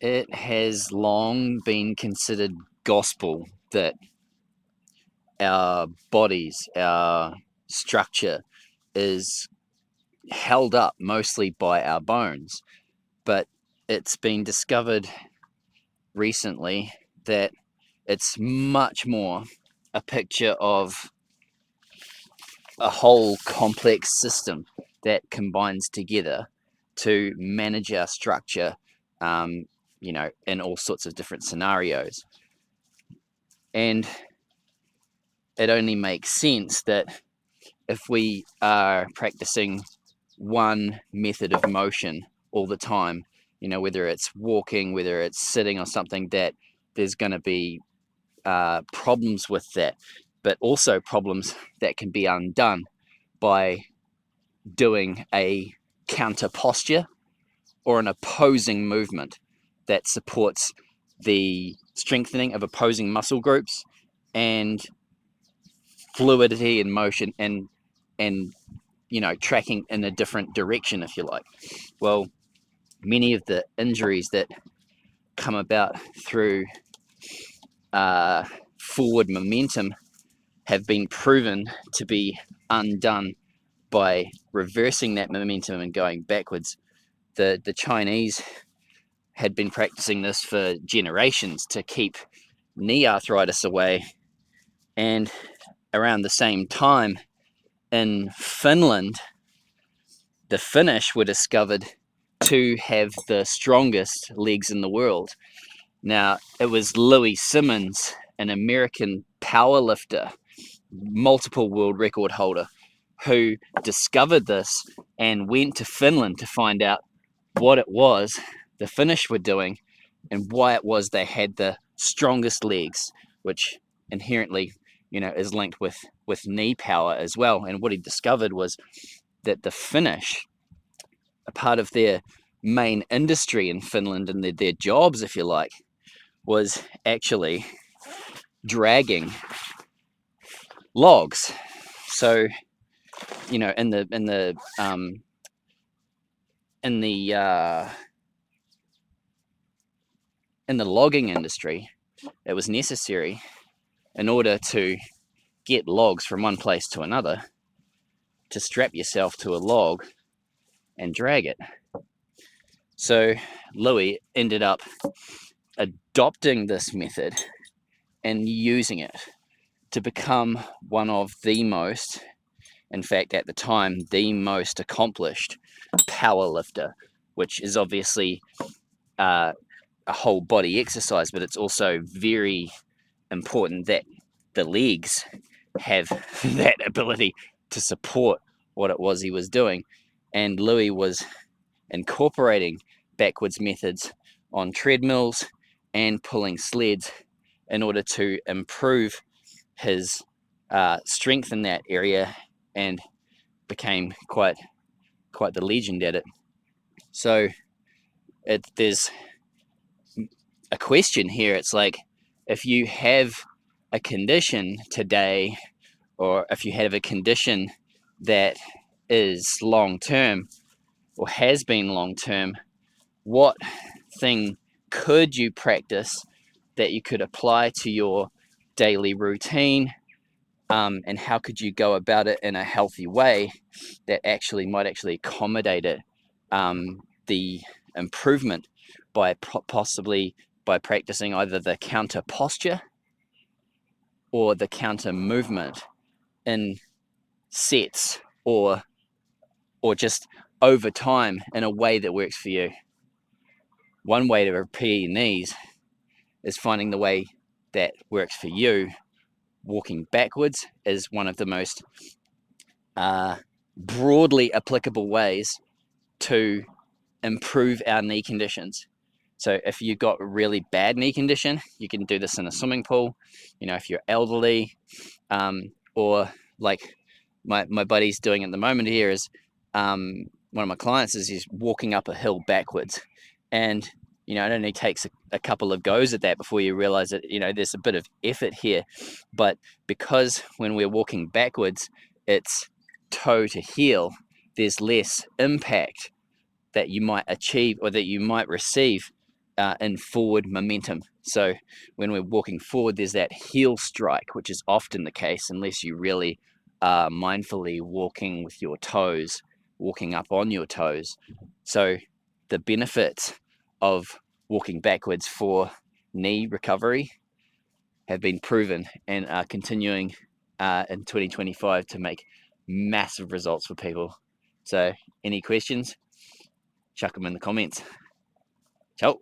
It has long been considered gospel that our bodies, our structure is held up mostly by our bones. But it's been discovered recently that it's much more a picture of a whole complex system that combines together to manage our structure, um, in all sorts of different scenarios. And it only makes sense that if we are practicing one method of motion all the time, whether it's walking, whether it's sitting or something, that there's going to be problems with that, but also problems that can be undone by doing a counter posture or an opposing movement that supports the strengthening of opposing muscle groups and fluidity in motion and tracking in a different direction, if you like. Well, many of the injuries that come about through forward momentum have been proven to be undone by reversing that momentum and going backwards. The Chinese had been practicing this for generations to keep knee arthritis away, and around the same time in Finland, the Finnish were discovered to have the strongest legs in the world. Now, it was Louis Simmons, an American powerlifter, multiple world record holder, who discovered this and went to Finland to find out what it was the Finnish were doing and why it was they had the strongest legs, which inherently, is linked with knee power as well. And what he discovered was that the Finnish, a part of their main industry in Finland and their jobs, if you like, was actually dragging logs. So, in the logging industry, it was necessary in order to get logs from one place to another to strap yourself to a log and drag it. So Louis ended up adopting this method and using it to become one of the most, in fact, at the time, the most accomplished power lifter, which is obviously a whole body exercise, but it's also very important that the legs have that ability to support what it was he was doing. And Louis was incorporating backwards methods on treadmills and pulling sleds in order to improve his strength in that area, and became quite the legend at it. So there's a question here. It's like, if you have a condition today, or if you have a condition that is long term or has been long term, what thing could you practice that you could apply to your daily routine, and how could you go about it in a healthy way that might actually accommodate it, the improvement by possibly by practicing either the counter posture or the counter movement in sets, or just over time in a way that works for you. One way to repair your knees is finding the way that works for you. Walking backwards is one of the most broadly applicable ways to improve our knee conditions. So if you've got a really bad knee condition, you can do this in a swimming pool. If you're elderly, or like my buddy's doing at the moment here is, one of my clients is he's walking up a hill backwards, and it only takes a couple of goes at that before you realize that there's a bit of effort here. But because when we're walking backwards, it's toe to heel, there's less impact that you might achieve or that you might receive in forward momentum. So when we're walking forward, there's that heel strike, which is often the case unless you really are mindfully walking with your toes, walking up on your toes. So the benefits of walking backwards for knee recovery have been proven and are continuing in 2025 to make massive results for people. So any questions, chuck them in the comments. Ciao.